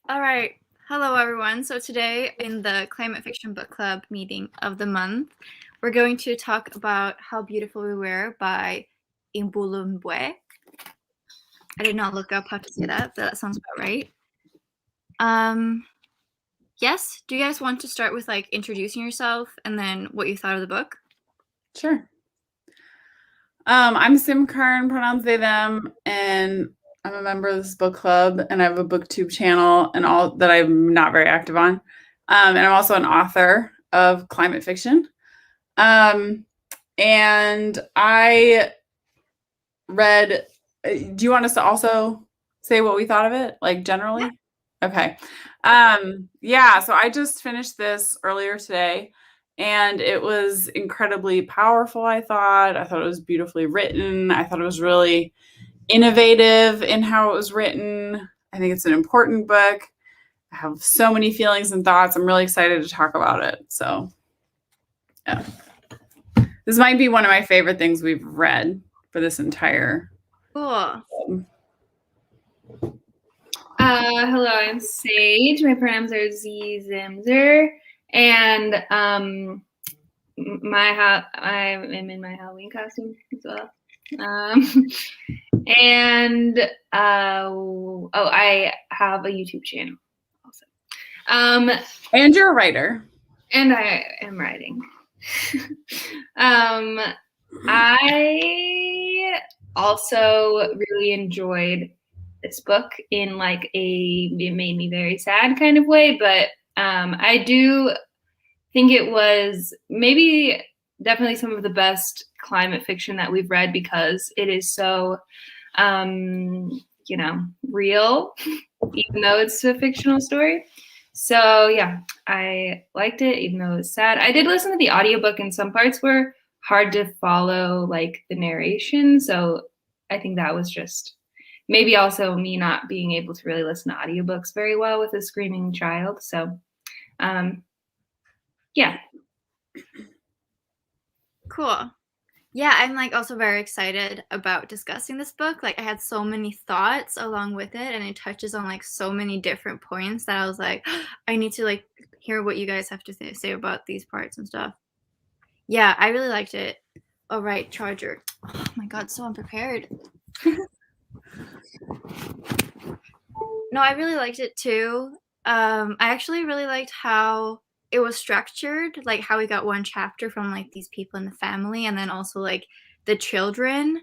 All right. Hello, everyone. So today in the Climate Fiction Book Club meeting of the month, we're going to talk about How Beautiful We Were by Imbolo Mbue. I did not look up how to say that, but that sounds about right. Yes, do you guys want to start with like introducing yourself and then what you thought of the book? Sure. I'm Sim Kern, pronouns they, them, and I'm a member of this book club, and I have a booktube channel and all that I'm not very active on. And I'm also an author of climate fiction. And I read, do you want us to also say what we thought of it, like Yeah. generally? Okay. So I just finished this earlier today and it was incredibly powerful, I thought. I thought it was beautifully written. I thought it was really innovative in how it was written. I think it's an important book. I have so many feelings and thoughts. I'm really excited to talk about it. So, yeah. This might be one of my favorite things we've read for this entire. Cool. Hello, I'm Sage. My pronouns are Z, Zimzer, and I am in my Halloween costume as well. I have a YouTube channel also. And you're a writer. And I am writing. I also really enjoyed this book in like it made me very sad kind of way, but I do think it was maybe definitely some of the best climate fiction that we've read because it is so real, even though it's a fictional story. So yeah, I liked it even though it was sad. I did listen to the audiobook and some parts were hard to follow like the narration, so I think that was just maybe also me not being able to really listen to audiobooks very well with a screaming child. So yeah. Cool. Yeah, I'm like also very excited about discussing this book. Like I had so many thoughts along with it and it touches on like so many different points that I was like, I need to like hear what you guys have to say about these parts and stuff. Yeah, I really liked it. All right, Charger. Oh my god, so unprepared. No, I really liked it too. I actually really liked how it was structured, like how we got one chapter from like these people in the family and then also like the children.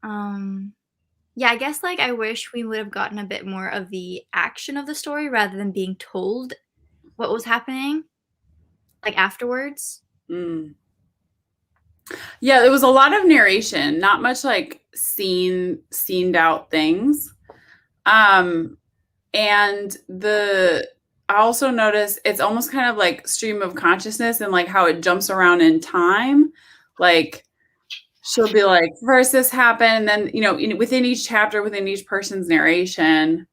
Yeah, I guess like I wish we would have gotten a bit more of the action of the story rather than being told what was happening like afterwards. Mm. Yeah, there was a lot of narration, not much like scened out things. Um, and I also noticed it's almost kind of like stream of consciousness and like how it jumps around in time. Like she'll be like, first this happened, and then within each chapter, within each person's narration,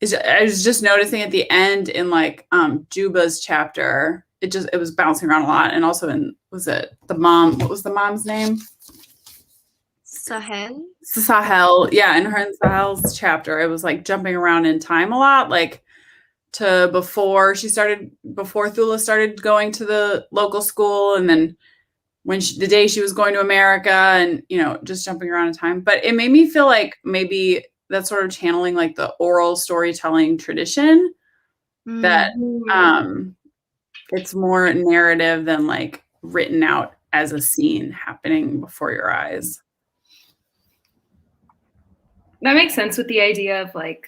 I was just noticing at the end in like Juba's chapter, it was bouncing around a lot, and also was it the mom? What was the mom's name? Sahel. Yeah, in her and Sahel's chapter, it was like jumping around in time a lot, like to before Thula started going to the local school, and then the day she was going to America, and just jumping around in time. But it made me feel like maybe that's sort of channeling like the oral storytelling tradition that it's more narrative than like written out as a scene happening before your eyes. That makes sense with the idea of like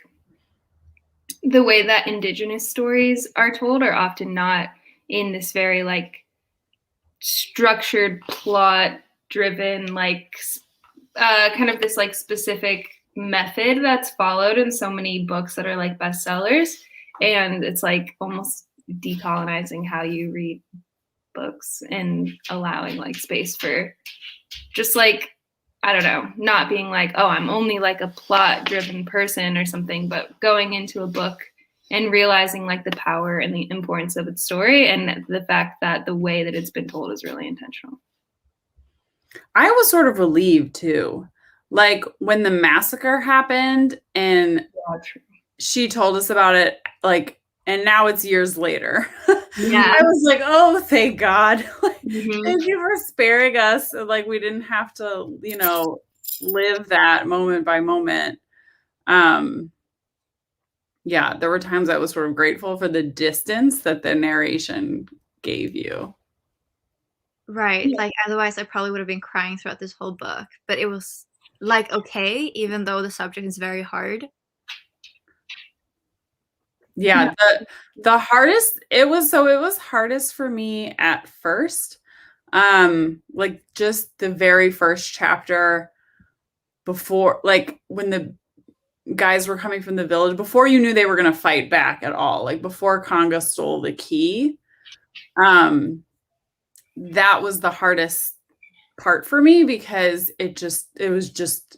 the way that indigenous stories are told are often not in this very like structured plot driven like kind of this like specific method that's followed in so many books that are like bestsellers, and it's like almost decolonizing how you read books and allowing like space for just like I don't know, not being like, oh, I'm only like a plot driven person or something, but going into a book and realizing like the power and the importance of its story and the fact that the way that it's been told is really intentional. I was sort of relieved too. Like when the massacre happened and she told us about it, like, and now it's years later. Yeah. I was like, oh, thank God. Like, Mhm. thank you for sparing us. Like, we didn't have to, live that moment by moment. Yeah, there were times I was sort of grateful for the distance that the narration gave you. Right, Yeah. like, otherwise I probably would have been crying throughout this whole book, but it was, like, okay, even though the subject is very hard. Yeah, the hardest it was hardest for me at first. Like just the very first chapter before, like when the guys were coming from the village, before you knew they were going to fight back at all, like before Conga stole the key. That was the hardest part for me because it was just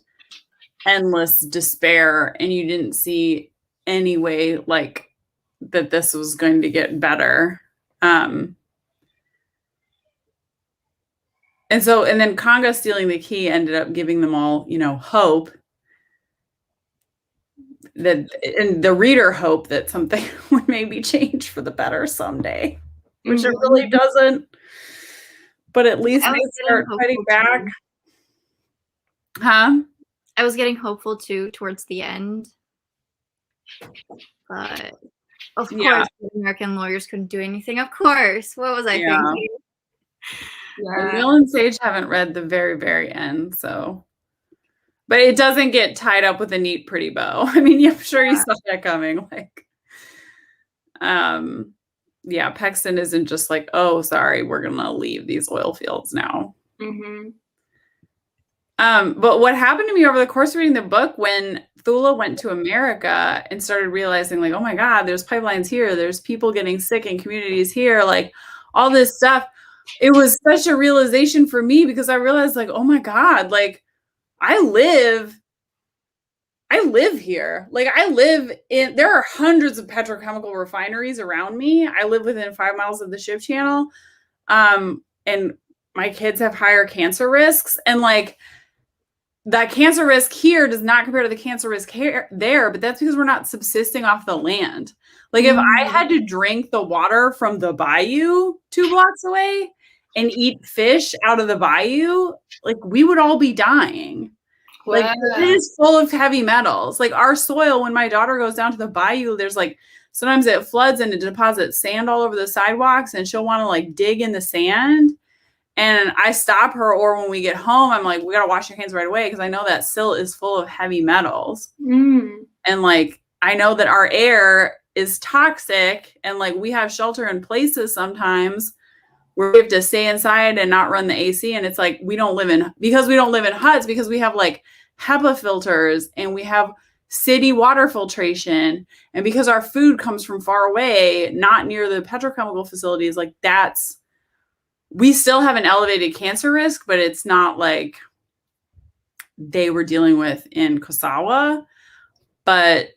endless despair, and you didn't see any way like that this was going to get better. And then Conga stealing the key ended up giving them all, hope that, and the reader hope that something would maybe change for the better someday, which it really doesn't. But at least I they was getting start fighting hopeful back. too. Huh? I was getting hopeful too towards the end. But, of Yeah. course, the American lawyers couldn't do anything, of course. What was I Yeah. thinking? And Yeah. Will and Sage haven't read the very, very end, so. But it doesn't get tied up with a neat, pretty bow. I mean, I'm sure you saw that coming. Like, yeah, Paxton isn't just like, oh, sorry, we're gonna leave these oil fields now. Mhm. But what happened to me over the course of reading the book, when Thula went to America and started realizing, like, oh my God, there's pipelines here, there's people getting sick in communities here, like all this stuff. It was such a realization for me because I realized, like, oh my God, like I live here. Like there are hundreds of petrochemical refineries around me. I live within 5 miles of the ship channel. And my kids have higher cancer risks. And like that cancer risk here does not compare to the cancer risk there, but that's because we're not subsisting off the land. Like if I had to drink the water from the bayou 2 blocks away and eat fish out of the bayou, like we would all be dying. Like it is full of heavy metals. Like our soil, when my daughter goes down to the bayou, there's like sometimes it floods and it deposits sand all over the sidewalks, and she'll want to like dig in the sand. And I stop her, or when we get home, I'm like, we got to wash your hands right away because I know that silt is full of heavy metals. And like, I know that our air is toxic, and like we have shelter in places sometimes where we have to stay inside and not run the AC. And it's like, we don't live in huts, because we have like HEPA filters and we have city water filtration. And because our food comes from far away, not near the petrochemical facilities, like we still have an elevated cancer risk, but it's not like they were dealing with in Kosawa. But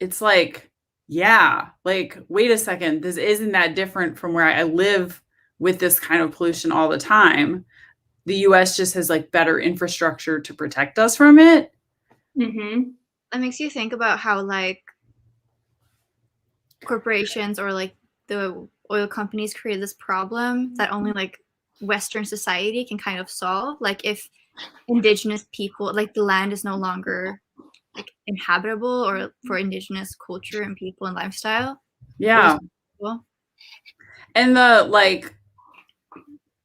it's like, yeah, like, wait a second, this isn't that different from where I live with this kind of pollution all the time. The US just has like better infrastructure to protect us from it. That makes you think about how like corporations or like the oil companies create this problem that only like Western society can kind of solve. Like if indigenous people, like the land is no longer like inhabitable or for indigenous culture and people and lifestyle. Yeah. And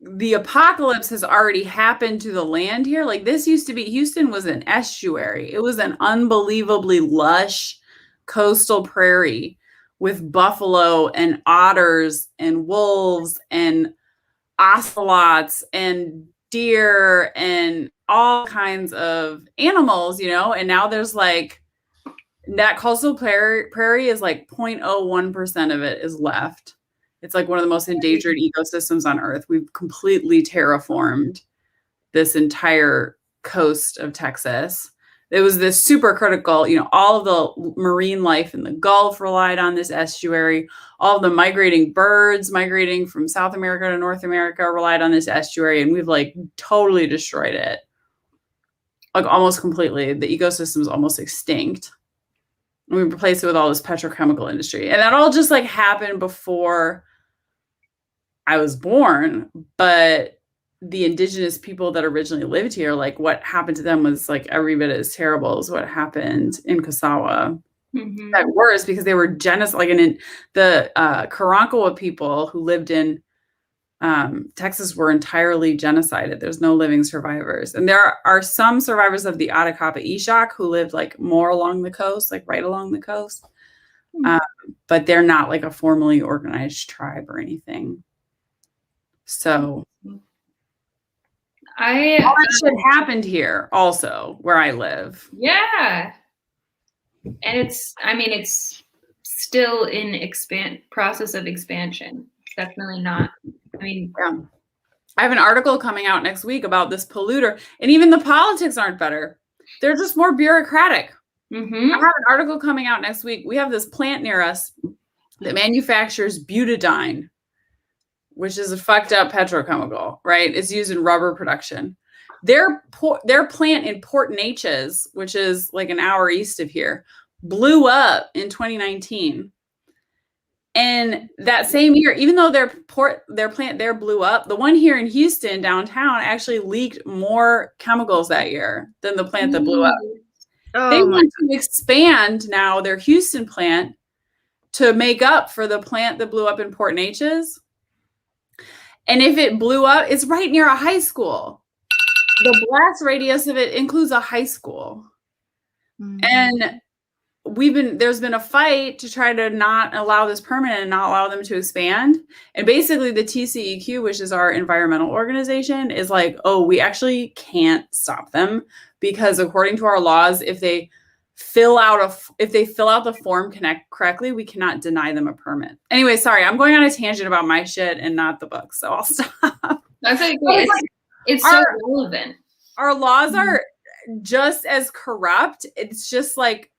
the apocalypse has already happened to the land here. Like this used to be, Houston was an estuary. It was an unbelievably lush coastal prairie with buffalo and otters and wolves and ocelots and deer and all kinds of animals, and now there's like that coastal prairie is like 0.01% of it is left. It's like one of the most endangered ecosystems on Earth. We've completely terraformed this entire coast of Texas. It was this super critical, all of the marine life in the Gulf relied on this estuary. All of the migrating birds migrating from South America to North America relied on this estuary, and we've like totally destroyed it. Like almost completely. The ecosystem is almost extinct. And we replaced it with all this petrochemical industry. And that all just like happened before I was born. But the indigenous people that originally lived here, like what happened to them was like every bit as terrible as what happened in Kasawa. Mm-hmm. That worse because they were genocide. Like in the Karankawa people who lived in Texas were entirely genocided. There's no living survivors. And there are some survivors of the Atacapa Ishak who lived like more along the coast, like right along the coast. But they're not like a formally organized tribe or anything. So all that shit happened here also where I live. Yeah. And it's still in process of expansion. Definitely not. I mean, yeah. I have an article coming out next week about this polluter, and even the politics aren't better. They're just more bureaucratic. Mm-hmm. I have an article coming out next week. We have this plant near us that manufactures butadiene, which is a fucked up petrochemical, right? It's used in rubber production. Their plant in Port Neches, which is like an hour east of here, blew up in 2019. And that same year, even though their plant there blew up, the one here in Houston downtown actually leaked more chemicals that year than the plant that blew up. They want to expand now their Houston plant to make up for the plant that blew up in Port Neches. And if it blew up, it's right near a high school. The blast radius of it includes a high school. Mm-hmm. And there's been a fight to try to not allow this permit and not allow them to expand. And basically the TCEQ, which is our environmental organization, is like, oh, we actually can't stop them because according to our laws, if they fill out the form correctly, we cannot deny them a permit. Anyway, sorry, I'm going on a tangent about my shit and not the book, so I'll stop. That's like, it's so relevant. Our laws are just as corrupt. It's just like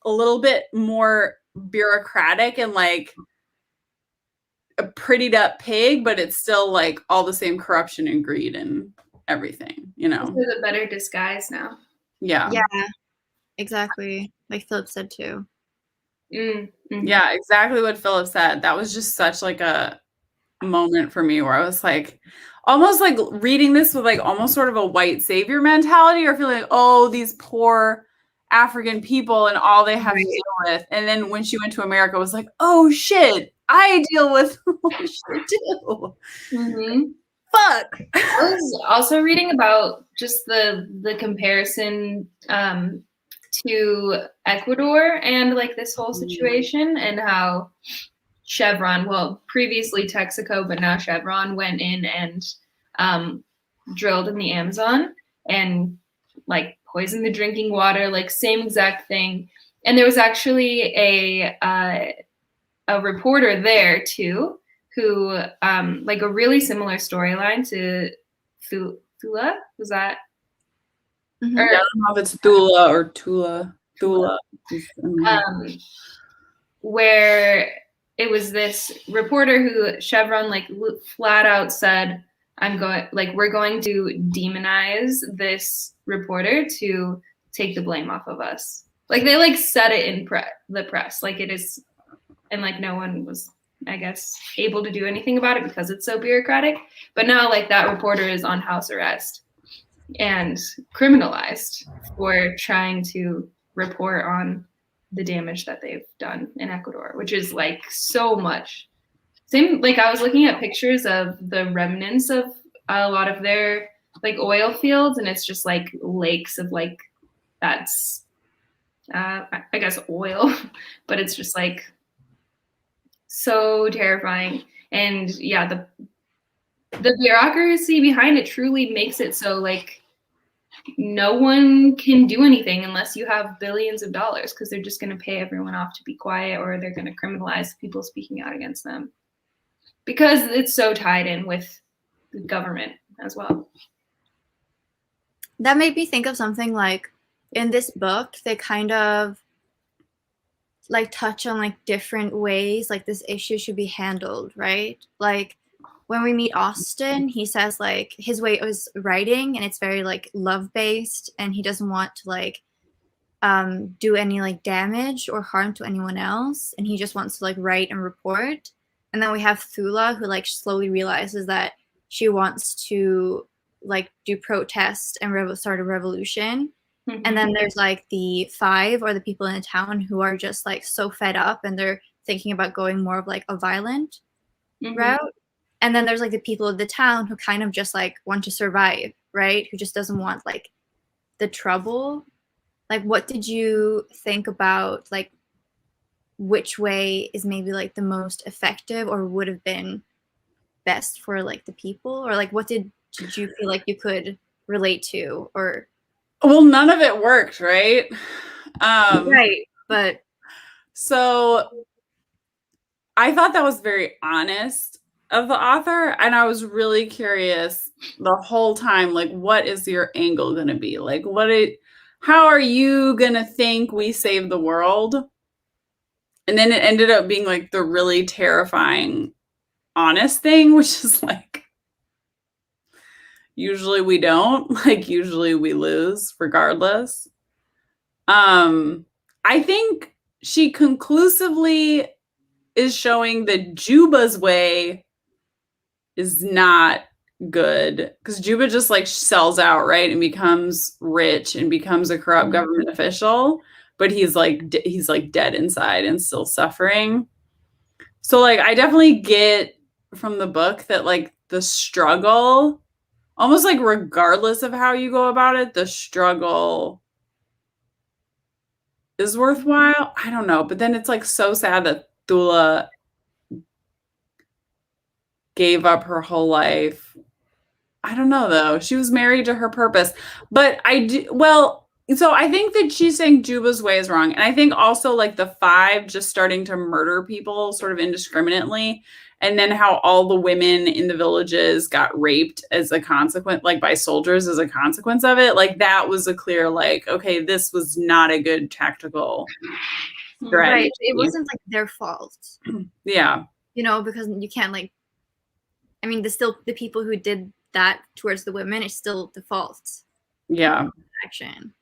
a little bit more bureaucratic and like a prettied up pig, but it's still like all the same corruption and greed and everything, you know. It's a better disguise now. Yeah. Yeah. Exactly. Like Philip said too. Mm-hmm. Yeah, exactly what Philip said. That was just such like a moment for me where I was like almost like reading this with like almost sort of a white savior mentality or feeling like, oh, these poor African people and all they have to deal with. And then when she went to America, it was like, oh shit, I deal with shit too. Mm-hmm. Fuck. I was also reading about just the comparison to Ecuador and like this whole situation and how Chevron, well, previously Texaco, but now Chevron went in and drilled in the Amazon and like poisoned the drinking water, like same exact thing. And there was actually a reporter there too, who like a really similar storyline to Thula. Was that? Mm-hmm. Or, I don't know if it's Thula or Tula. Where it was this reporter who Chevron like flat out said, we're going to demonize this reporter to take the blame off of us. Like they like said it in the press, like it is, and like no one was, I guess, able to do anything about it because it's so bureaucratic. But now like that reporter is on house arrest and criminalized for trying to report on the damage that they've done in Ecuador, which is like so much. Same, like I was looking at pictures of the remnants of a lot of their like oil fields, and it's just like lakes of like that's I guess oil, but it's just like so terrifying. And yeah, the bureaucracy behind it truly makes it so like no one can do anything unless you have billions of dollars, because they're just going to pay everyone off to be quiet, or they're going to criminalize people speaking out against them because it's so tied in with the government as well. That made me think of something like in this book, they kind of like touch on like different ways like this issue should be handled, right? Like when we meet Austin, he says like his way is writing and it's very like love based, and he doesn't want to like do any like damage or harm to anyone else, and he just wants to like write and report. And then we have Thula, who like slowly realizes that she wants to like do protest and start a revolution. Mm-hmm. And then there's like the five, or the people in the town, who are just like so fed up and they're thinking about going more of like a violent route. And then there's like the people of the town who kind of just like want to survive, right? Who just doesn't want like the trouble. Like, what did you think about like which way is maybe like the most effective or would have been best for like the people? Or like what did you feel like you could relate to? Or well, none of it worked, right? Right, but so I thought that was very honest of the author, and I was really curious the whole time, like, what is your angle going to be? Like, how are you going to think we save the world? And then it ended up being like the really terrifying, honest thing, which is like, usually we don't, like, usually we lose regardless. I think she conclusively is showing that Juba's way is not good, because Juba just like sells out, right, and becomes rich and becomes a corrupt government official, but he's like dead inside and still suffering. So like I definitely get from the book that like the struggle, almost like regardless of how you go about it, the struggle is worthwhile. I don't know, but then it's like so sad that Thula gave up her whole life. I don't know though. She was married to her purpose. But so I think that she's saying Juba's way is wrong. And I think also like the five just starting to murder people sort of indiscriminately. And then how all the women in the villages got raped as a consequence, like by soldiers as a consequence of it. Like that was a clear, like, okay, this was not a good tactical strategy. Right. It wasn't like their fault. Yeah. You know, because you can't like, I mean, the people who did that towards the women is still the fault. Yeah. Action.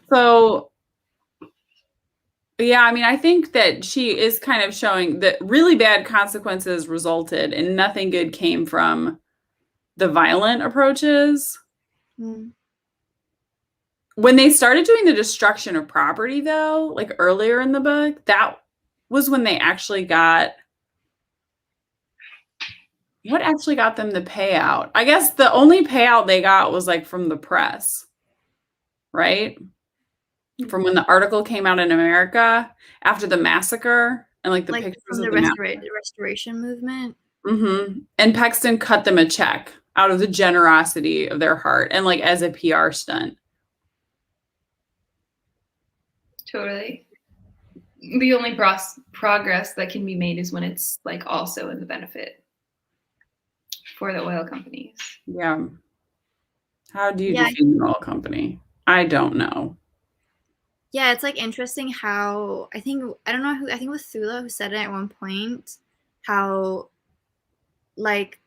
So, yeah, I mean, I think that she is kind of showing that really bad consequences resulted and nothing good came from the violent approaches. Mm. When they started doing the destruction of property, though, like earlier in the book, that was when they actually got what actually got them the payout. I guess the only payout they got was like from the press, right? From when the article came out in America after the massacre and like the like pictures from of the the restoration movement. Mm-hmm. And Paxton cut them a check out of the generosity of their heart and like as a PR stunt. Totally. The only progress that can be made is when it's like also in the benefit for the oil companies. Yeah. How do you defeat an oil company? I don't know. Yeah, it's like interesting how I think it was Thula who said it at one point, how like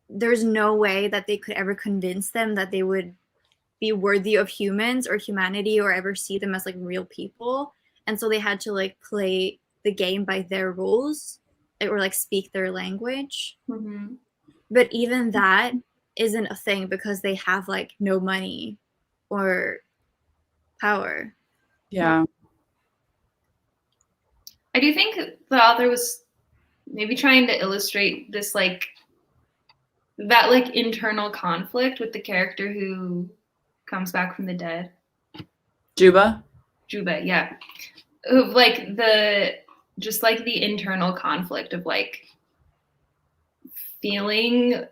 there's no way that they could ever convince them that they would be worthy of humans or humanity or ever see them as like real people. And so they had to like play the game by their rules or like speak their language. Mm-hmm. But even that isn't a thing because they have like no money or power. Yeah. I do think the author was maybe trying to illustrate this like that like internal conflict with the character who comes back from the dead. Juba, yeah. Of like the internal conflict of like feeling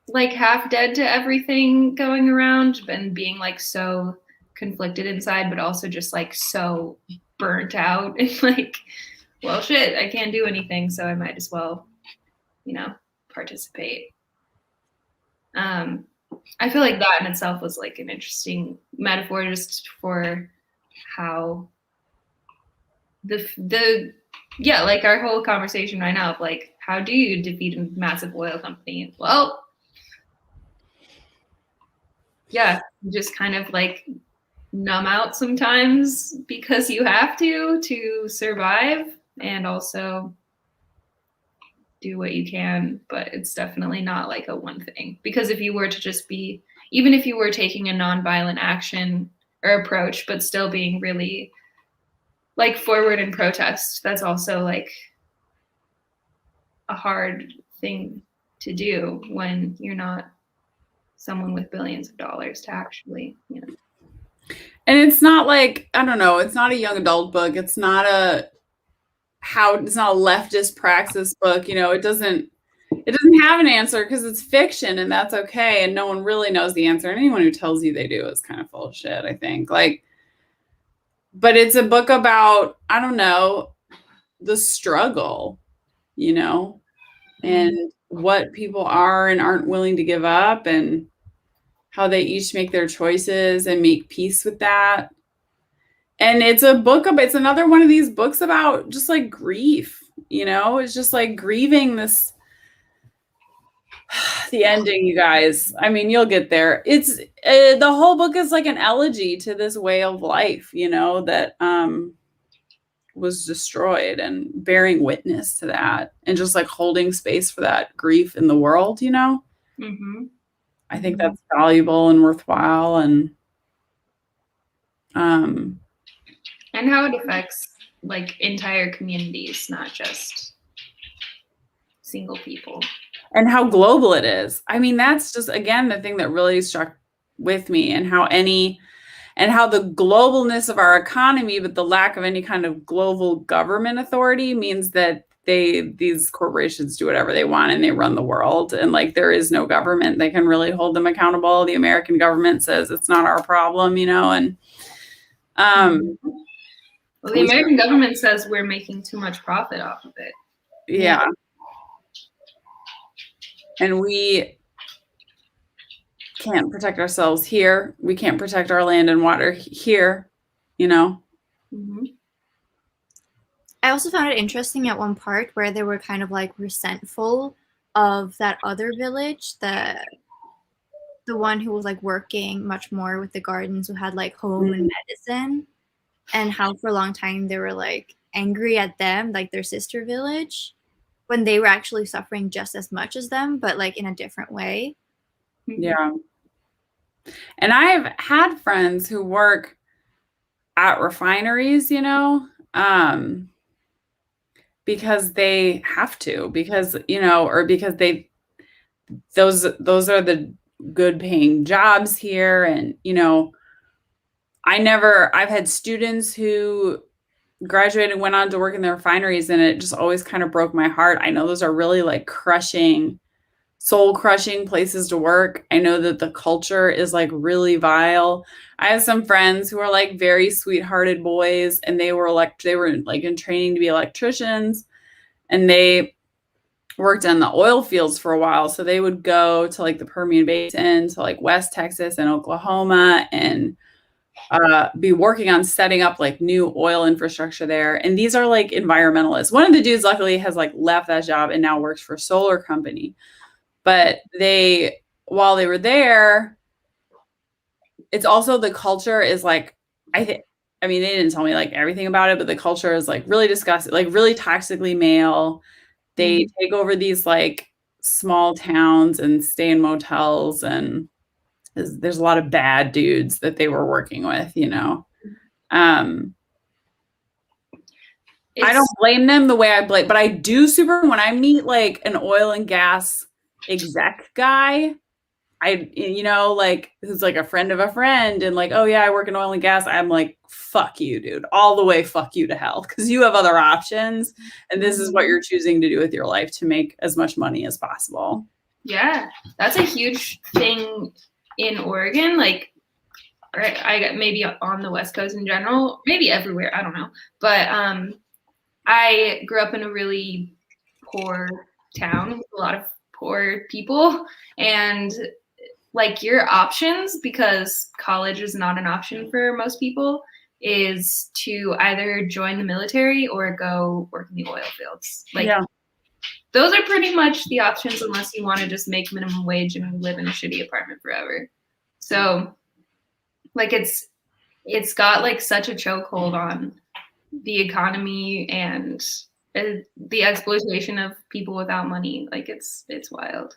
like half dead to everything going around and being like so conflicted inside, but also just like so burnt out and like, well, shit, I can't do anything, so I might as well, participate. I feel like that in itself was like an interesting metaphor just for how like our whole conversation right now of like, how do you defeat a massive oil company? Well, yeah, just kind of like numb out sometimes because you have to survive, and also do what you can, but it's definitely not like a one thing. Because if you were to just be, even if you were taking a nonviolent action or approach, but still being really like forward in protest, that's also like a hard thing to do when you're not someone with billions of dollars to actually, you know. And it's not like, I don't know, it's not a young adult book. It's not a leftist praxis book. You know, it doesn't have an answer because it's fiction, and that's okay. And no one really knows the answer. And anyone who tells you they do is kind of full of shit, I think. Like, but it's a book about, I don't know, the struggle, you know, and what people are and aren't willing to give up, and how they each make their choices and make peace with that. And it's another one of these books about just like grief, you know, it's just like grieving this, the ending, you guys. I mean, you'll get there. It's the whole book is like an elegy to this way of life, you know, that was destroyed, and bearing witness to that, and just like holding space for that grief in the world, you know. Mm-hmm. I think that's valuable and worthwhile, and how it affects like entire communities, not just single people. And how global it is. I mean, that's just, again, the thing that really struck with me, and how the globalness of our economy, but the lack of any kind of global government authority, means that these corporations do whatever they want and they run the world. And like, there is no government that can really hold them accountable. The American government says it's not our problem, you know, and well, the American government says we're making too much profit off of it. Yeah. And we can't protect ourselves here. We can't protect our land and water here, you know? Mm-hmm. I also found it interesting at one part where they were kind of like resentful of that other village, the one who was like working much more with the gardens, who had like home and medicine, and how for a long time they were like angry at them, like their sister village, when they were actually suffering just as much as them, but like in a different way. Yeah. And I've had friends who work at refineries, you know, because they have to, because, you know, or because those are the good paying jobs here. And, you know, I've had students who graduated and went on to work in the refineries, and it just always kind of broke my heart. I know those are really like soul crushing places to work. I know that the culture is like really vile. I have some friends who are like very sweethearted boys, and they were like in training to be electricians, and they worked on the oil fields for a while. So they would go to like the Permian Basin, to like West Texas and Oklahoma, and be working on setting up like new oil infrastructure there. And these are like environmentalists. One of the dudes luckily has like left that job and now works for a solar company. But while they were there, it's also, the culture is like, I mean, they didn't tell me like everything about it, but the culture is like really disgusting, like really toxically male. They take over these like small towns and stay in motels, and there's a lot of bad dudes that they were working with, you know. I don't blame them the way I blame, but I do when I meet like an oil and gas exec guy, you know, like, who's like a friend of a friend, and like, oh yeah, I work in oil and gas. I'm like, fuck you, dude, all the way, fuck you to hell, because you have other options, and this is what you're choosing to do with your life to make as much money as possible. Yeah, that's a huge thing in Oregon. Like, I got maybe on the West Coast in general, maybe everywhere, I don't know. But I grew up in a really poor town with a lot of poor people, and like your options, because college is not an option for most people, is to either join the military or go work in the oil fields. Like, yeah. Those are pretty much the options, unless you want to just make minimum wage and live in a shitty apartment forever. So like it's got like such a chokehold on the economy and the exploitation of people without money. Like it's wild.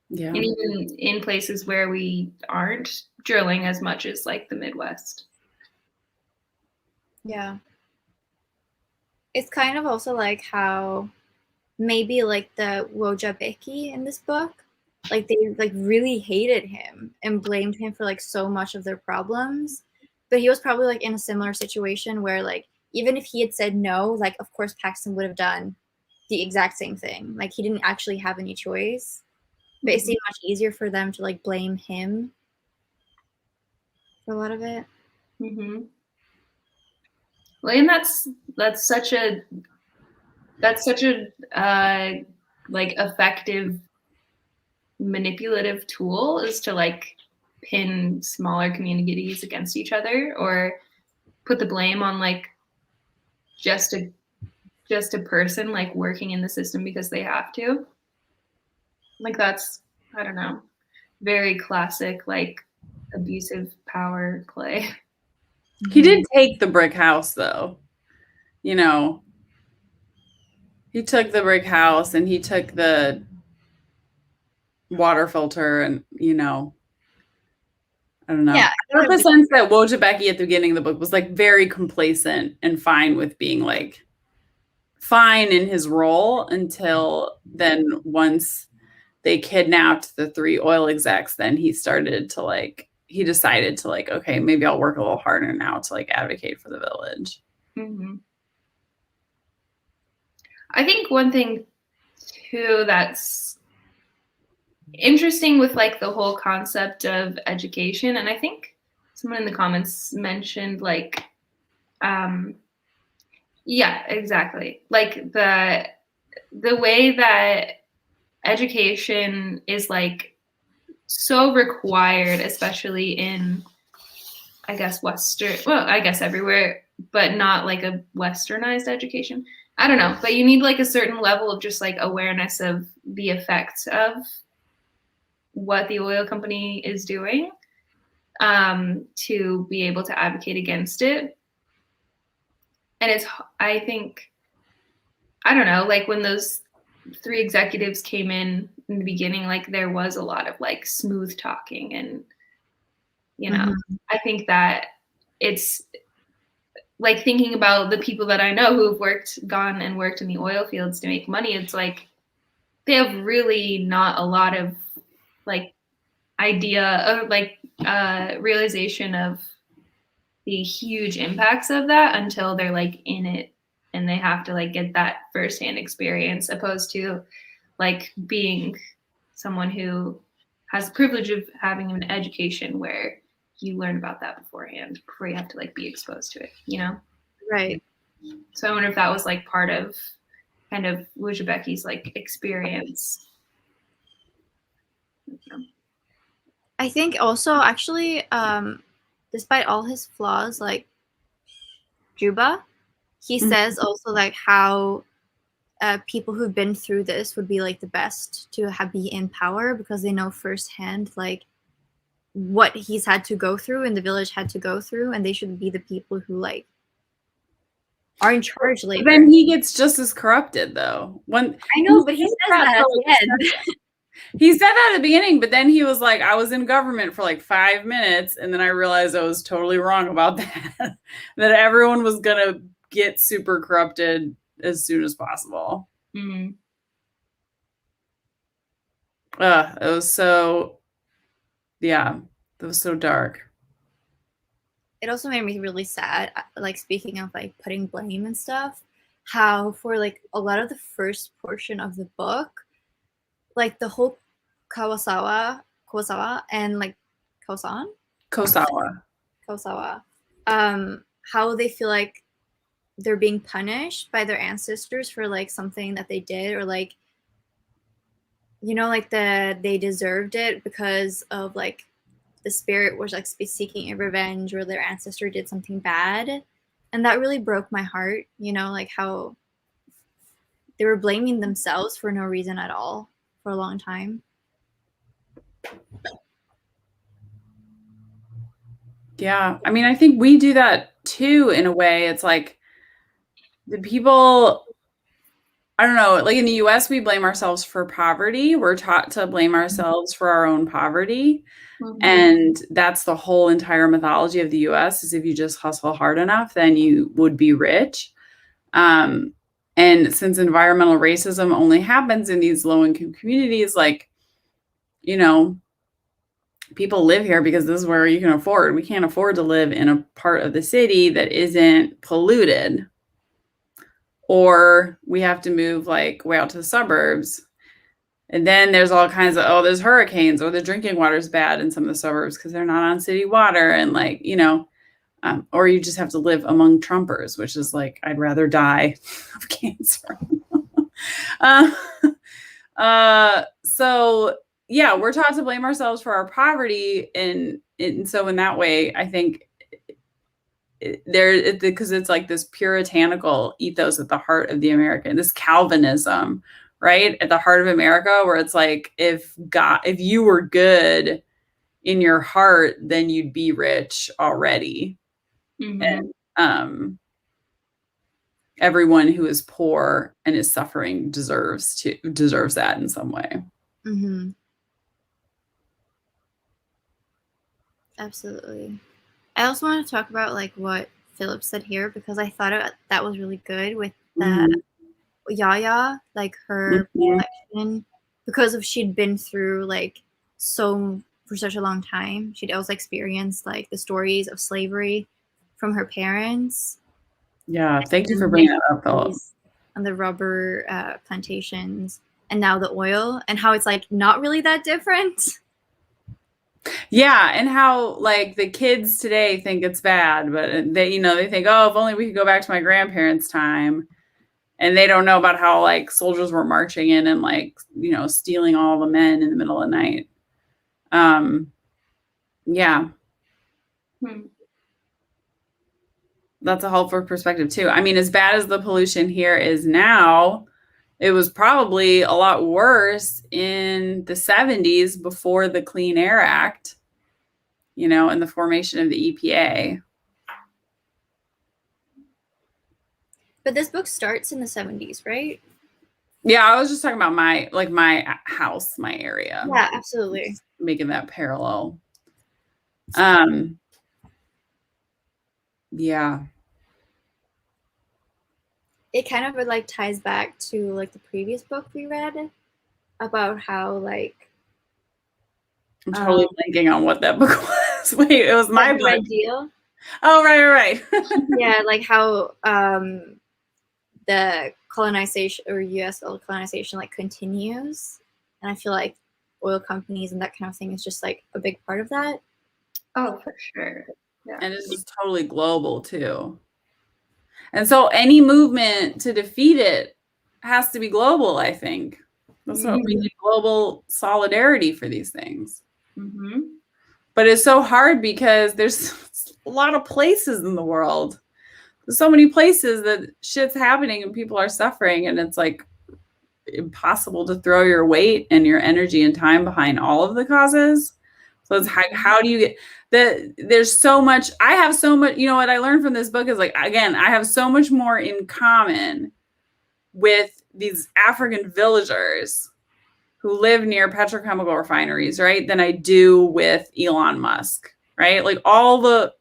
Yeah. And even in places where we aren't drilling as much as like the Midwest. Yeah. It's kind of also like how maybe like the Wojabeki in this book, like they like really hated him and blamed him for like so much of their problems. But he was probably like in a similar situation where like even if he had said no, like of course Paxton would have done the exact same thing. Like he didn't actually have any choice. But it seemed much easier for them to like blame him for a lot of it. Mm-hmm. Well, and that's such a like effective manipulative tool, is to like pin smaller communities against each other or put the blame on like just a person like working in the system because they have to. Like that's, I don't know, very classic like abusive power play. He did take the brick house, though. You know, he took the brick house and he took the water filter, and I don't know. Yeah, I got the sense that Wojabeki at the beginning of the book was like very complacent and fine with being like fine in his role, until then once they kidnapped the 3 oil execs, then he decided to like, okay, maybe I'll work a little harder now to like advocate for the village. Mm-hmm. I think one thing too that's interesting with like the whole concept of education, and I think someone in the comments mentioned like yeah, exactly, like the way that education is like so required, especially in I guess I guess everywhere, but not like a westernized education. I don't know, but you need like a certain level of just like awareness of the effects of what the oil company is doing, to be able to advocate against it. And I think, I don't know, like when those 3 executives came in the beginning, like there was a lot of like smooth talking, and I think that it's like thinking about the people that I know who've gone and worked in the oil fields to make money. It's like they have really not a lot of like idea of like realization of the huge impacts of that until they're like in it and they have to like get that firsthand experience, opposed to like being someone who has the privilege of having an education where you learn about that beforehand before you have to like be exposed to it. Right. So I wonder if that was like part of kind of Wujabeki's like experience. I think also actually, despite all his flaws, like Juba, he says also like how people who've been through this would be like the best to be in power because they know firsthand like what he's had to go through and the village had to go through, and they should be the people who like are in charge later. Then he gets just as corrupted, though. I know, but he says that at the end. He said that at the beginning, but then he was like, I was in government for like 5 minutes, and then I realized I was totally wrong about that. That everyone was going to get super corrupted as soon as possible. Mm-hmm. It was so, yeah, it was so dark. It also made me really sad, like speaking of like putting blame and stuff, how for like a lot of the first portion of the book, like the whole Kawasawa and like Kosawa, how they feel like they're being punished by their ancestors for like something that they did, or like like they deserved it because of like the spirit was like seeking a revenge, or their ancestor did something bad. And that really broke my heart, like how they were blaming themselves for no reason at all for a long time. Yeah. I mean, I think we do that too in a way. It's like the people, I don't know, like in the US, we blame ourselves for poverty. We're taught to blame ourselves for our own poverty. And that's the whole entire mythology of the US is if you just hustle hard enough, then you would be rich. Um, and since environmental racism only happens in these low income communities, like, you know, people live here because this is where you can afford. We can't afford to live in a part of the city that isn't polluted. Or we have to move like way out to the suburbs. And then there's all kinds of, oh, there's hurricanes or the drinking water's bad in some of the suburbs because they're not on city water. And like, or you just have to live among Trumpers, which is like, I'd rather die of cancer. uh, so yeah, we're taught to blame ourselves for our poverty. And so in that way, I think because it's like this puritanical ethos at the heart of the American, this Calvinism, right? At the heart of America, where it's like, if you were good in your heart, then you'd be rich already. And everyone who is poor and is suffering deserves that in some way. Mm-hmm. Absolutely. I also want to talk about like what Philip said here because I thought that was really good with the Yaya, like her reflection, because she'd been through like for such a long time. She'd also experienced like the stories of slavery from her parents. Yeah, thank you for bringing that up, Philip. And the rubber plantations, and now the oil, and how it's like not really that different. Yeah, and how like the kids today think it's bad, but they think, oh, if only we could go back to my grandparents' time. And they don't know about how like soldiers were marching in and like, stealing all the men in the middle of the night. Yeah. That's a helpful perspective too. I mean, as bad as the pollution here is now, it was probably a lot worse in the 70s before the Clean Air Act, and the formation of the EPA. But this book starts in the 70s, right? Yeah, I was just talking about my house, my area. Yeah, absolutely. Just making that parallel. Yeah. It kind of like ties back to like the previous book we read about how like I'm totally blanking on what that book was. Wait, it was my book. Ideal. Oh, right. Yeah, like how the colonization or U.S. colonization like continues, and I feel like oil companies and that kind of thing is just like a big part of that. Oh, for sure. Yeah. And it's just totally global too. And so any movement to defeat it has to be global, I think. That's what we need, global solidarity for these things. But it's so hard because there's a lot of places in the world. There's so many places that shit's happening and people are suffering, and it's like impossible to throw your weight and your energy and time behind all of the causes. So it's how do you get there's so much, I have so much, what I learned from this book is like, again, I have so much more in common with these African villagers who live near petrochemical refineries, right, than I do with Elon Musk, right? Like all the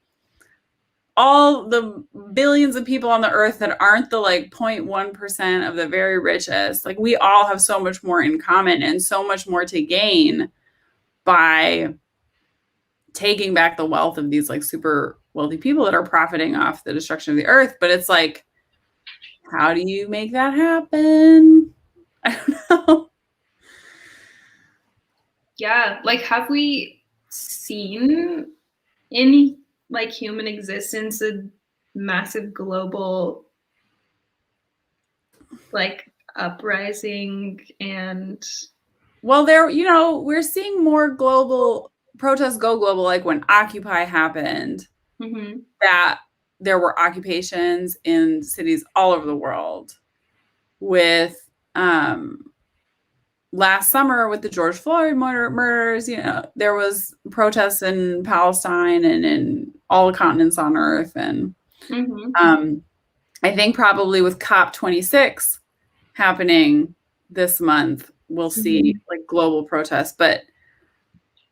billions of people on the earth that aren't the like 0.1% of the very richest, like we all have so much more in common and so much more to gain by taking back the wealth of these like super wealthy people that are profiting off the destruction of the earth. But it's like, how do you make that happen? I don't know. Yeah, like have we seen in like human existence a massive global like uprising? And well, we're seeing more global protests go global, like when Occupy happened, that there were occupations in cities all over the world. With last summer with the George Floyd murders, there was protests in Palestine and in all the continents on Earth. And I think probably with COP26 happening this month, we'll see like global protests. But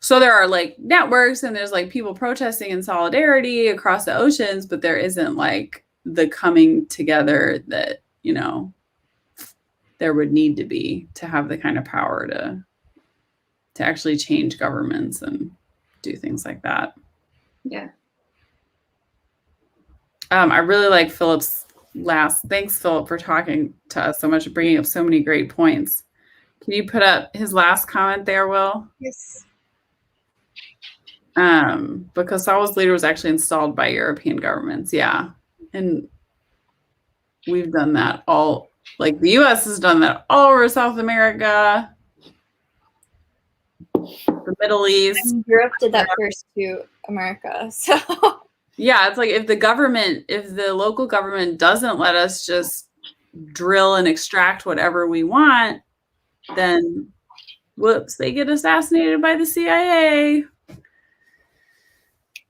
so there are like networks and there's like people protesting in solidarity across the oceans, but there isn't like the coming together that, you know, there would need to be to have the kind of power to actually change governments and do things like that. Yeah. I really like Philip's thanks, Philip, for talking to us so much and bringing up so many great points. Can you put up his last comment there, Will? Yes. Because Sawa's leader was actually installed by European governments. Yeah. And we've done that all, like the US has done that all over South America, the Middle East. And Europe did that first to America. So yeah, it's like if the local government doesn't let us just drill and extract whatever we want, then whoops, they get assassinated by the CIA.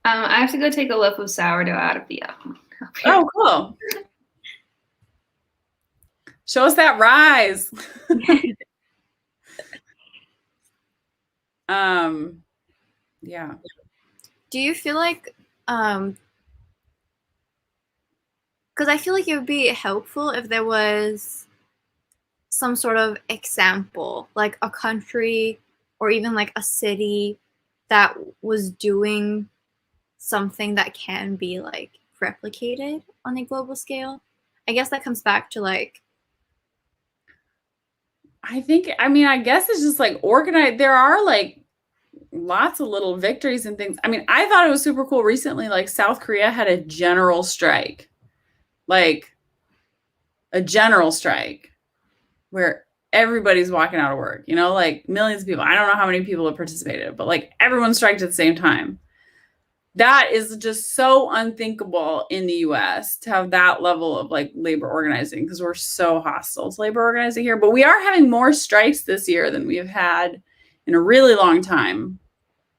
I have to go take a loaf of sourdough out of the oven. Oh, cool. Show us that rise. Yeah. Do you feel like, because I feel like it would be helpful if there was some sort of example, like a country or even like a city that was doing something that can be like replicated on a global scale. I guess that comes back to like, I guess it's just like organized. There are like lots of little victories and things. I mean, I thought it was super cool recently. Like South Korea had a general strike, like a general strike where everybody's walking out of work, you know, like millions of people. I don't know how many people have participated, but like everyone striked at the same time. That is just so unthinkable in the US to have that level of like labor organizing because we're so hostile to labor organizing here. But we are having more strikes this year than we have had in a really long time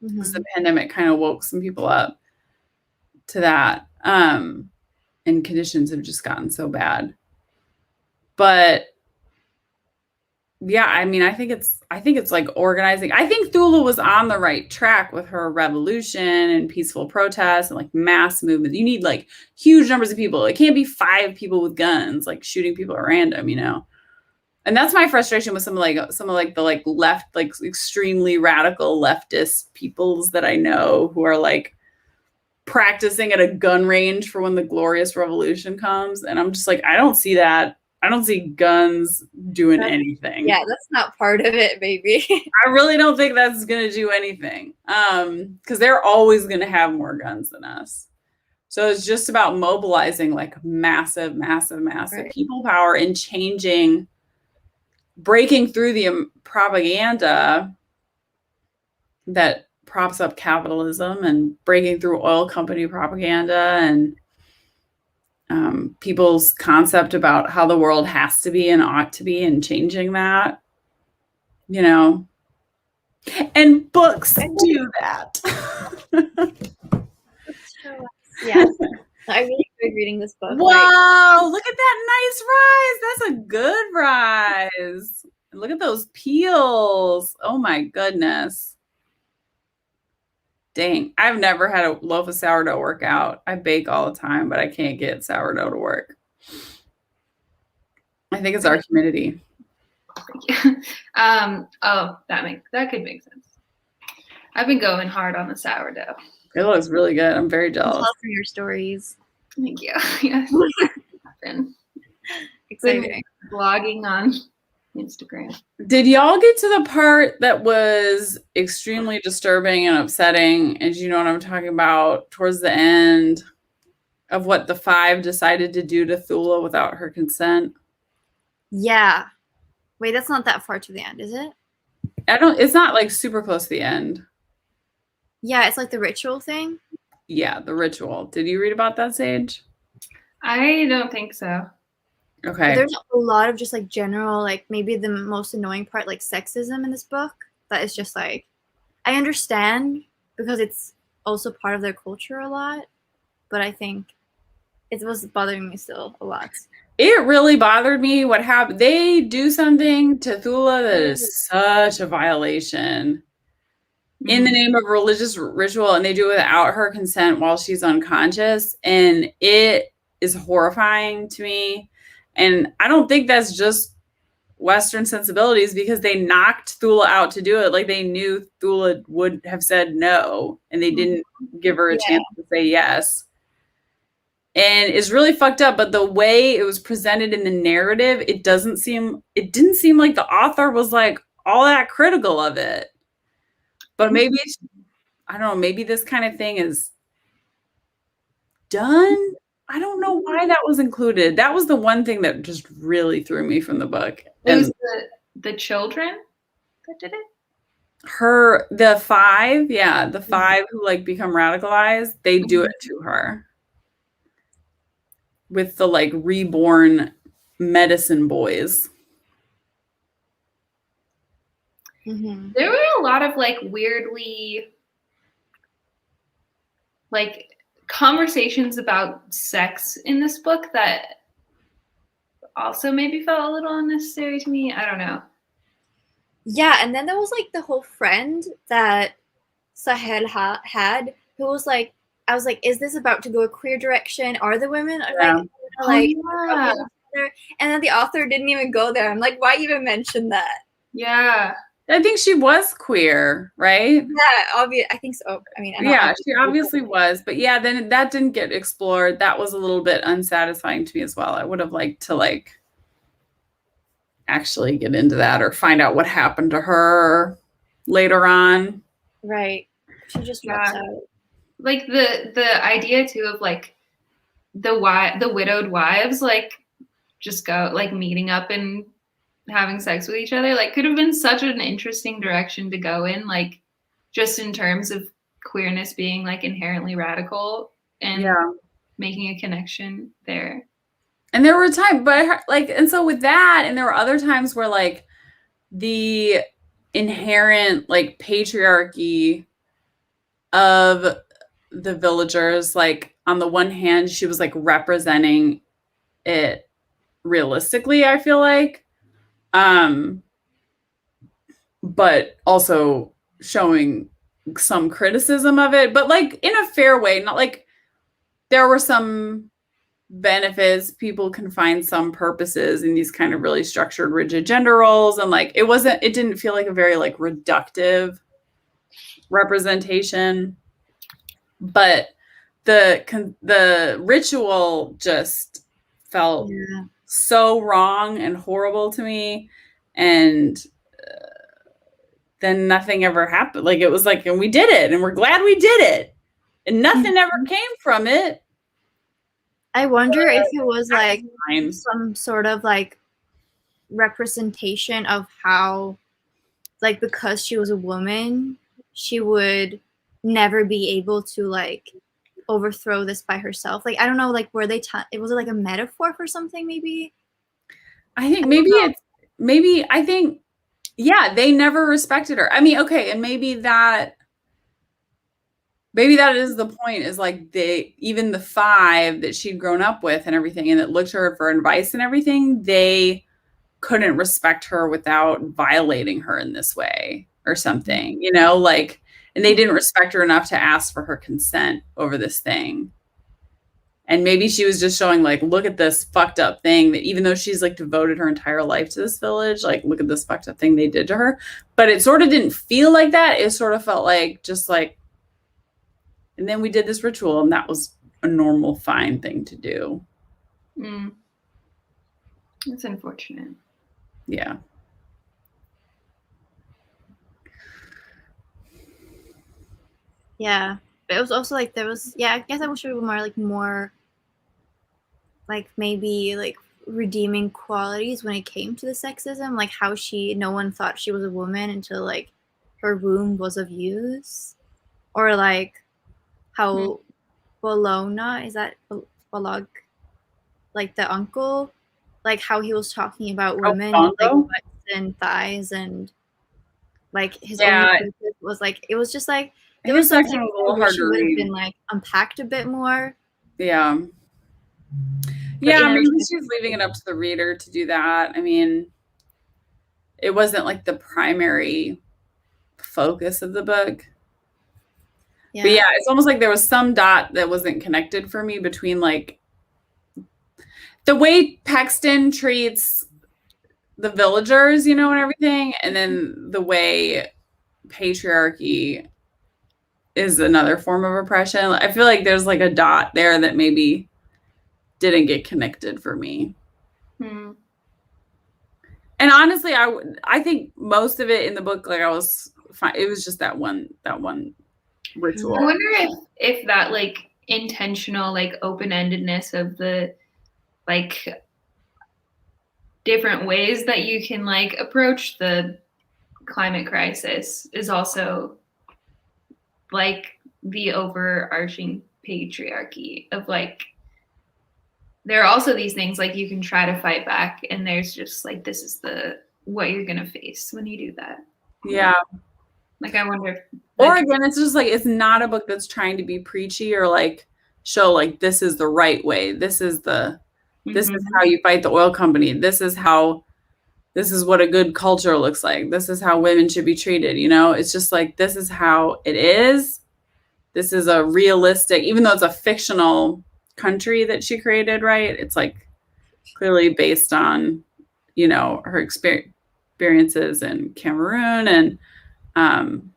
because the pandemic kind of woke some people up to that. And conditions have just gotten so bad. But yeah, I mean, I think it's like organizing. I think Thula was on the right track with her revolution and peaceful protests and like mass movement. You need like huge numbers of people. It can't be 5 people with guns like shooting people at random, you know. And that's my frustration with some of the like left, like extremely radical leftist peoples that I know who are like practicing at a gun range for when the glorious revolution comes. And I'm just like, I don't see that. I don't see guns doing anything. Yeah, that's not part of it, baby. I really don't think that's going to do anything. Because they're always going to have more guns than us. So it's just about mobilizing like massive right. people power and breaking through the propaganda that props up capitalism and breaking through oil company propaganda and people's concept about how the world has to be and ought to be and changing that, you know, and books do that. Yeah, I really enjoyed reading this book. Wow, look at that nice rise. That's a good rise. Look at those peels. Oh my goodness. Dang, I've never had a loaf of sourdough work out. I bake all the time, but I can't get sourdough to work. I think it's our humidity. Oh, that could make sense. I've been going hard on the sourdough. It looks really good. I'm very jealous. Tell us your stories. Thank you. Yes. Been exciting. Blogging on Instagram. Did y'all get to the part that was extremely disturbing and upsetting? And you know what I'm talking about towards the end of what the 5 decided to do to Thula without her consent? Yeah. Wait, that's not that far to the end, is it? It's not like super close to the end. Yeah, it's like the ritual thing. Yeah, the ritual. Did you read about that, Sage? I don't think so. Okay. But there's a lot of just like general, like maybe the most annoying part, like sexism in this book. That is just like, I understand because it's also part of their culture a lot. but I think it was bothering me still a lot. It really bothered me what happened. They do something to Thula that is such a violation in the name of religious ritual, and they do it without her consent while she's unconscious, and it is horrifying to me. And I don't think that's just Western sensibilities, because they knocked Thula out to do it. Like, they knew Thula would have said no, and they didn't give her a chance to say yes. And it's really fucked up, but the way it was presented in the narrative, it didn't seem like the author was like all that critical of it. But maybe, I don't know, maybe this kind of thing is done. I don't know why that was included. That was the one thing that just really threw me from the book. It was the children that did it? The five who like become radicalized, they do it to her. With the like reborn medicine boys. There were a lot of like weirdly like conversations about sex in this book that also maybe felt a little unnecessary to me. I don't know. Yeah, and then there was like the whole friend that Sahel had, who was like, I was like, is this about to go a queer direction? Are the women and then the author didn't even go there. I'm like, why even mention that? Yeah. I think she was queer, right? Yeah, I think so. I mean, she obviously was, but yeah, then that didn't get explored. That was a little bit unsatisfying to me as well. I would have liked to like actually get into that or find out what happened to her later on. Right. She just drops out. Like the idea too of like the widowed wives like just go like meeting up and having sex with each other, like could have been such an interesting direction to go in, like just in terms of queerness being like inherently radical and making a connection there. And there were times, but like, and so with that, and there were other times where like the inherent like patriarchy of the villagers, like on the one hand, she was like representing it realistically, I feel like. But also showing some criticism of it, but like in a fair way, not like there were some benefits. People can find some purposes in these kind of really structured, rigid gender roles. And like, it didn't feel like a very like reductive representation, but the ritual just felt so wrong and horrible to me. And then nothing ever happened. Like, it was like, and we did it, and we're glad we did it, and nothing ever came from it. I wonder if it was like some sort of like representation of how, like, because she was a woman, she would never be able to like overthrow this by herself. Like, I don't know, like, were they it was like a metaphor for something? Maybe I think I think they never respected her. I mean, okay, and maybe that is the point, is like even the five that she'd grown up with and everything, and that looked to her for advice and everything, they couldn't respect her without violating her in this way or something, you know, like, and they didn't respect her enough to ask for her consent over this thing. And maybe she was just showing like, look at this fucked up thing, that even though she's like devoted her entire life to this village, like, look at this fucked up thing they did to her. But it sort of didn't feel like that. It sort of felt like just like, and then we did this ritual, and that was a normal, fine thing to do. It's unfortunate. Yeah. Yeah. But it was also like, there was, I guess I wish it was more like maybe like redeeming qualities when it came to the sexism, like how no one thought she was a woman until like her womb was of use, or like how Bologna, is that Bolog, like the uncle, like how he was talking about women like butts and thighs, and like his only was like, it was just like, there was something a little hard she would have been like unpacked a bit more, Yeah. Yeah, maybe she's leaving it up to the reader to do that. I mean, it wasn't like the primary focus of the book. But yeah, it's almost like there was some dot that wasn't connected for me between like the way Paxton treats the villagers, you know, and everything, and then the way patriarchy is another form of oppression. I feel like there's like a dot there that maybe didn't get connected for me. And honestly, I think most of it in the book, like I was fine. It was just that one ritual. I wonder if that like intentional like open-endedness of the like different ways that you can like approach the climate crisis is also like the overarching patriarchy of like there are also these things like you can try to fight back and there's just like this is the what you're gonna face when you do that. Yeah. Like I wonder if, like, or again, it's just like it's not a book that's trying to be preachy or like show like this is the right way. This is this is how you fight the oil company. This is what a good culture looks like. This is how women should be treated, you know? It's just like this is how it is. This is a realistic, even though it's a fictional country that she created, right? It's like clearly based on, you know, her experiences in Cameroon, and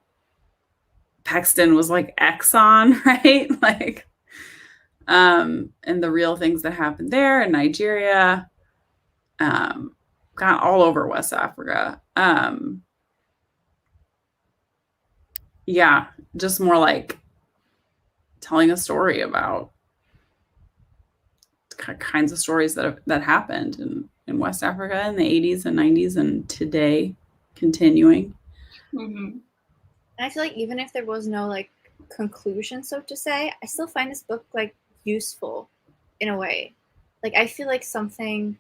Paxton was like Exxon, right? Like, and the real things that happened there in Nigeria, got all over West Africa. Yeah, just more like telling a story about kinds of stories that happened in West Africa in the 80s and 90s and today continuing. And I feel like even if there was no like conclusion, so to say, I still find this book like useful in a way. Like I feel like something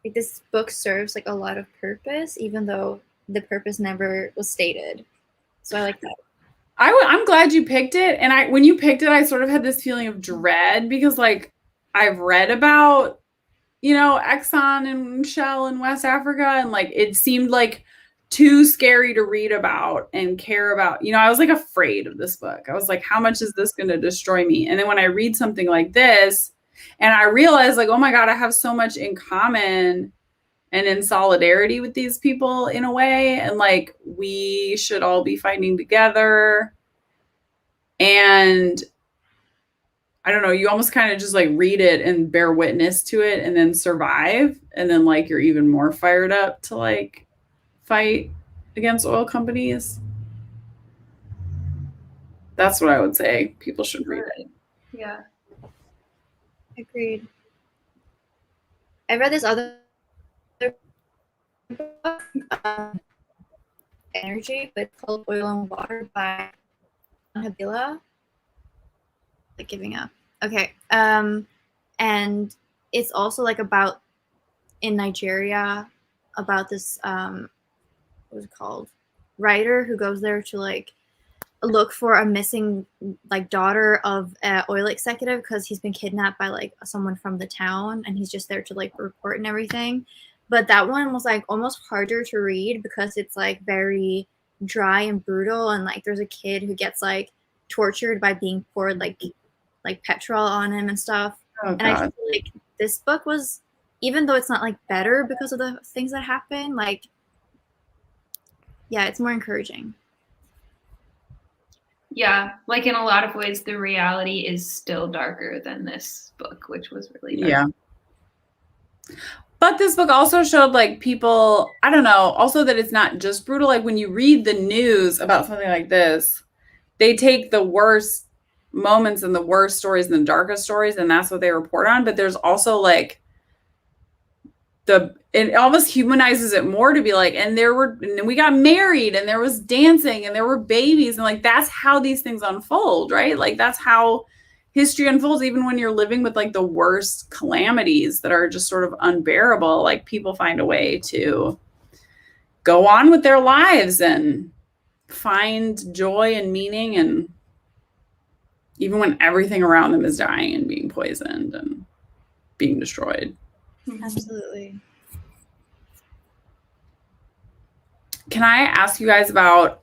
like this book serves like a lot of purpose, even though the purpose never was stated. So I like that. I'm glad you picked it. And when you picked it, I sort of had this feeling of dread because like I've read about, you know, Exxon and Shell in West Africa, and like it seemed like too scary to read about and care about. You know, I was like afraid of this book. I was like, how much is this going to destroy me? And then when I read something like this and I realized like, oh my God, I have so much in common and in solidarity with these people in a way. And like, we should all be fighting together. And I don't know, you almost kind of just like read it and bear witness to it and then survive. And then like, you're even more fired up to like fight against oil companies. That's what I would say. People should read it. Yeah. Agreed. I read this other book, Energy, but it's called Oil and Water by Habila. Like giving up. Okay. And it's also like about in Nigeria about this what's it called? Writer who goes there to like look for a missing like daughter of an oil executive because he's been kidnapped by like someone from the town, and he's just there to like report and everything. But that one was like almost harder to read because it's like very dry and brutal, and like there's a kid who gets like tortured by being poured like petrol on him and stuff. Oh, and I feel like this book was, even though it's not like better because of the things that happen, like yeah, it's more encouraging. Yeah, like in a lot of ways, the reality is still darker than this book, which was really dark. Yeah. But this book also showed like people, I don't know, also that it's not just brutal. Like when you read the news about something like this, they take the worst moments and the worst stories and the darkest stories, and that's what they report on. But there's also like it almost humanizes it more to be like, and we got married and there was dancing and there were babies, and like that's how these things unfold, right? Like that's how history unfolds, even when you're living with like the worst calamities that are just sort of unbearable. Like people find a way to go on with their lives and find joy and meaning and even when everything around them is dying and being poisoned and being destroyed. Absolutely. Can I ask you guys about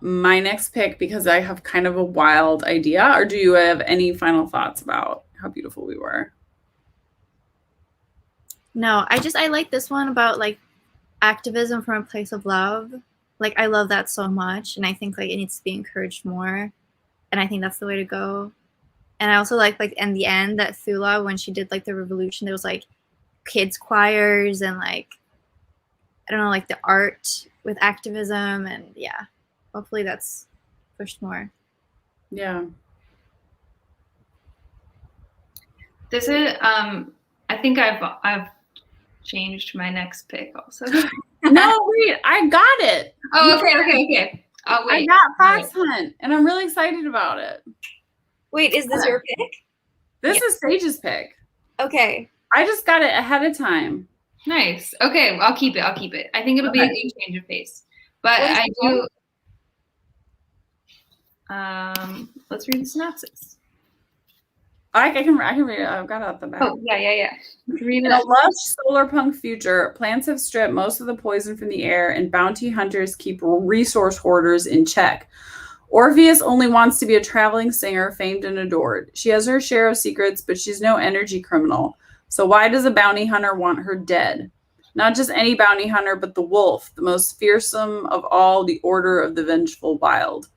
my next pick, because I have kind of a wild idea, or do you have any final thoughts about How Beautiful We Were? No, I like this one about like activism from a place of love. Like I love that so much, and I think like it needs to be encouraged more, and I think that's the way to go. And I also like in the end that Thula, when she did like the revolution, there was like kids choirs and like I don't know, like the art with activism, and yeah, hopefully that's pushed more. Yeah. This is I think I've changed my next pick also. No, wait, I got it. Oh, okay. Oh, wait. I got Fox Hunt, and I'm really excited about it. Wait, is this your pick? This is Sage's pick. Okay. I just got it ahead of time. Nice. Okay, I'll keep it. I think it'll be a good change of pace. But I do. Let's read the synopsis. I can read it. I've got it at the back. Oh, yeah. Read it. In a lush solar punk future, plants have stripped most of the poison from the air, and bounty hunters keep resource hoarders in check. Orpheus only wants to be a traveling singer, famed and adored. She has her share of secrets, but she's no energy criminal. So why does a bounty hunter want her dead? Not just any bounty hunter, but the wolf, the most fearsome of all, the order of the vengeful wild.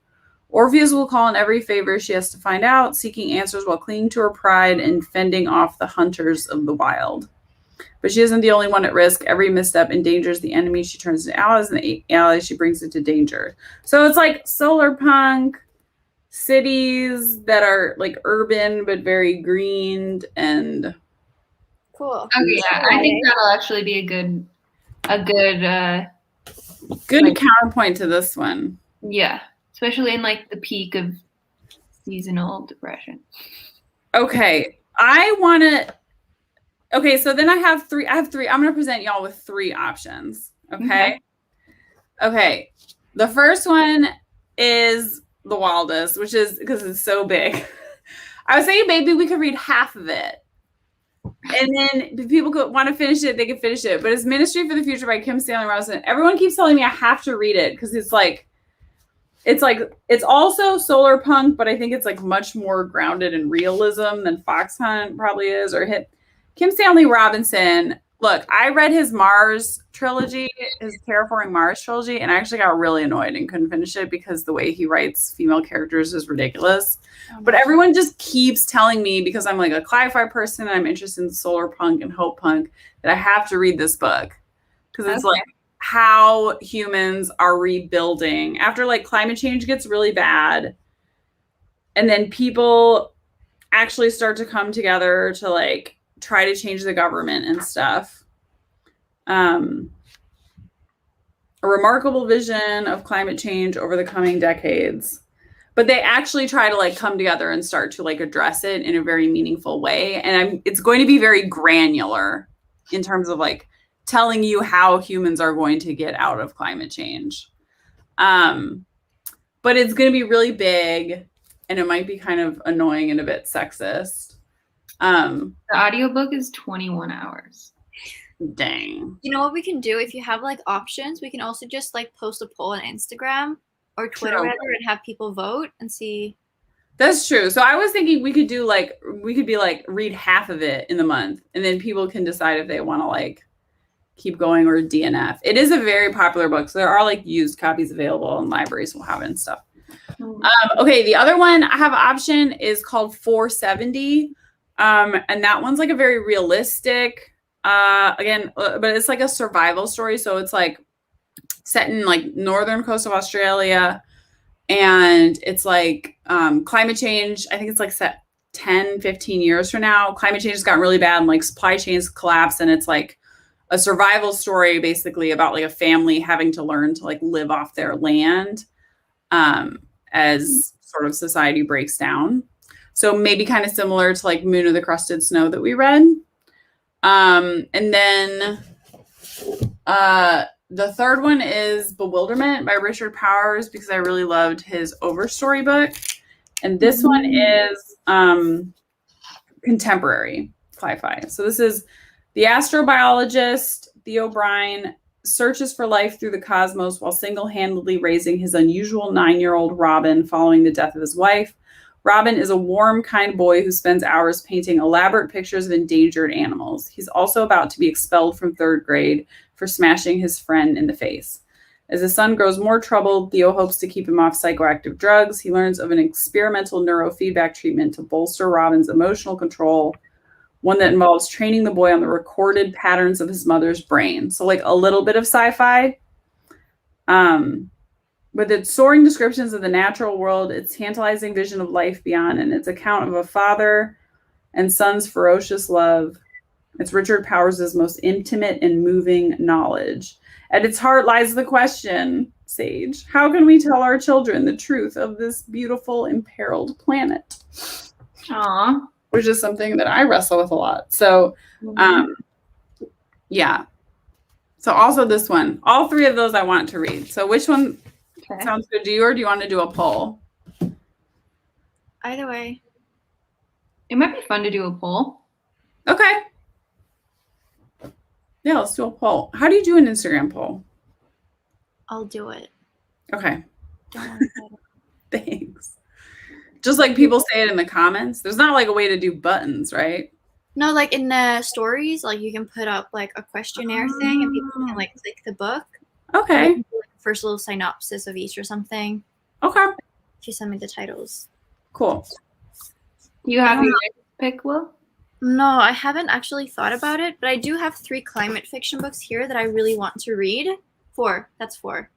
Orpheus will call in every favor she has to find out, seeking answers while clinging to her pride and fending off the hunters of the wild. But she isn't the only one at risk. Every misstep endangers the enemy she turns to allies, and the allies she brings into danger. So it's like solar punk, cities that are like urban but very greened and cool. Okay, yeah, I think that'll actually be a good like, counterpoint to this one. Yeah, especially in like the peak of seasonal depression. Okay, so then I have three. I'm going to present y'all with three options. Okay. The first one is the wildest, which is because it's so big. I was saying maybe we could read half of it. And then if people want to finish it, they can finish it. But it's Ministry for the Future by Kim Stanley Robinson. Everyone keeps telling me I have to read it because it's also solar punk, but I think it's like much more grounded in realism than Fox Hunt probably is, or Kim Stanley Robinson. Look, I read his Mars trilogy, his Terraforming Mars trilogy, and I actually got really annoyed and couldn't finish it because the way he writes female characters is ridiculous. But everyone just keeps telling me, because I'm like a cli-fi person and I'm interested in solar punk and hope punk, that I have to read this book. Because it's like how humans are rebuilding after like climate change gets really bad. And then people actually start to come together to like try to change the government and stuff. A remarkable vision of climate change over the coming decades. But they actually try to like come together and start to like address it in a very meaningful way. And it's going to be very granular in terms of like telling you how humans are going to get out of climate change. But it's going to be really big, and it might be kind of annoying and a bit sexist. The audiobook is 21 hours. Dang. You know what we can do? If you have like options, we can also just like post a poll on Instagram or Twitter, whatever, and have people vote and see. That's true. So I was thinking we could be like read half of it in the month, and then people can decide if they want to like keep going or DNF. It is a very popular book, so there are like used copies available, and libraries will have it and stuff. Okay, the other one I have option is called 470. And that one's like a very realistic, but it's like a survival story. So it's like set in like northern coast of Australia, and it's like climate change. I think it's like set 10, 15 years from now. Climate change has gotten really bad and like supply chains collapse. And it's like a survival story basically about like a family having to learn to like live off their land as sort of society breaks down. So maybe kind of similar to like Moon of the Crusted Snow that we read. And then the third one is Bewilderment by Richard Powers, because I really loved his Overstory book. And this one is contemporary sci-fi. So this is the astrobiologist Theo O'Brien searches for life through the cosmos while single-handedly raising his unusual 9-year-old Robin following the death of his wife. Robin is a warm, kind boy who spends hours painting elaborate pictures of endangered animals. He's also about to be expelled from 3rd grade for smashing his friend in the face. As his son grows more troubled, Theo hopes to keep him off psychoactive drugs. He learns of an experimental neurofeedback treatment to bolster Robin's emotional control, one that involves training the boy on the recorded patterns of his mother's brain. So like a little bit of sci-fi. With its soaring descriptions of the natural world, its tantalizing vision of life beyond, and its account of a father and son's ferocious love, it's Richard Powers' most intimate and moving knowledge. At its heart lies the question, Sage, how can we tell our children the truth of this beautiful, imperiled planet? Aw. Which is something that I wrestle with a lot. So, yeah. So also this one, all 3 of those I want to read. So which one sounds good to you, or do you want to do a poll? Either way. It might be fun to do a poll. Okay. Yeah, let's do a poll. How do you do an Instagram poll? I'll do it. Okay. Don't worry about it. Thanks. Just like people say it in the comments. There's not like a way to do buttons, right? No, like in the stories, like you can put up like a questionnaire thing and people can like click the book. Okay. Like, first little synopsis of each or something. Okay. If you send me the titles. Cool. You have your pick, Will? No, I haven't actually thought about it, but I do have 3 climate fiction books here that I really want to read. 4. That's 4.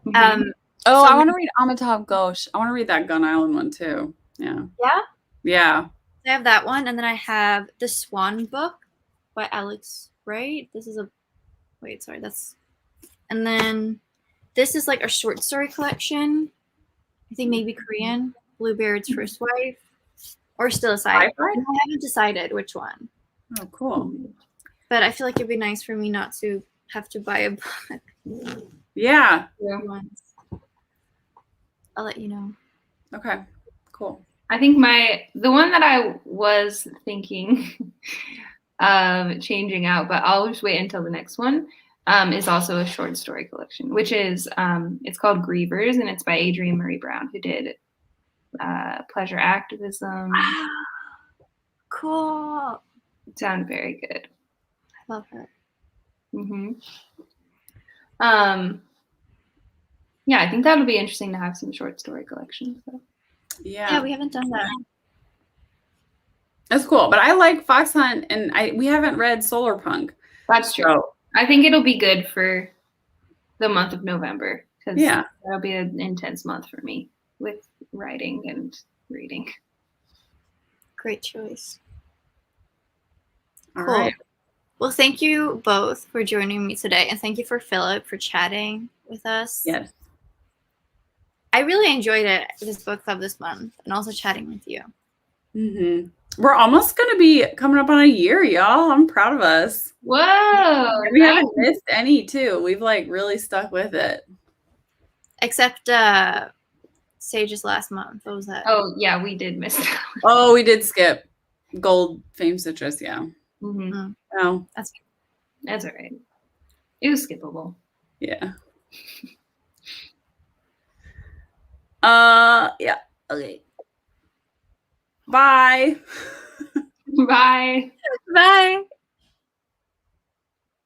Mm-hmm. Oh, So I want to read Amitav Ghosh. I want to read that Gun Island one too. Yeah. Yeah? Yeah. I have that one, and then I have The Swan book by Alex Wright. This is a wait, sorry, that's and then this is like a short story collection. I think maybe Korean. Bluebeard's First Wife. Or Still Aside. I haven't decided which one. Oh, cool. But I feel like it'd be nice for me not to have to buy a book. Yeah. Once. I'll let you know. Okay. Cool. I think the one that I was thinking of changing out, but I'll just wait until the next one, is also a short story collection, which is it's called Grievers, and it's by Adrienne Marie Brown, who did Pleasure Activism. Cool. It sounded very good. I love her. Mm-hmm. Yeah, I think that'll be interesting to have some short story collections. So. Yeah, we haven't done that. That's cool. But I like Fox Hunt, and we haven't read Solar Punk. That's true. So. I think it'll be good for the month of November, because that'll be an intense month for me with writing and reading. Great choice. All cool. Right. Well, thank you both for joining me today, and thank you for Philip for chatting with us. Yes. I really enjoyed it, this book club this month, and also chatting with you. Mm-hmm. We're almost going to be coming up on a year, y'all. I'm proud of us. Whoa. And we haven't missed any, too. We've, like, really stuck with it. Except Sage's last month. What was that? Oh, yeah, we did miss that. Oh, we did skip Gold Fame Citrus, yeah. Mm-hmm. Oh. That's all right. It was skippable. Yeah. Yeah. Okay. Bye. Bye. Bye.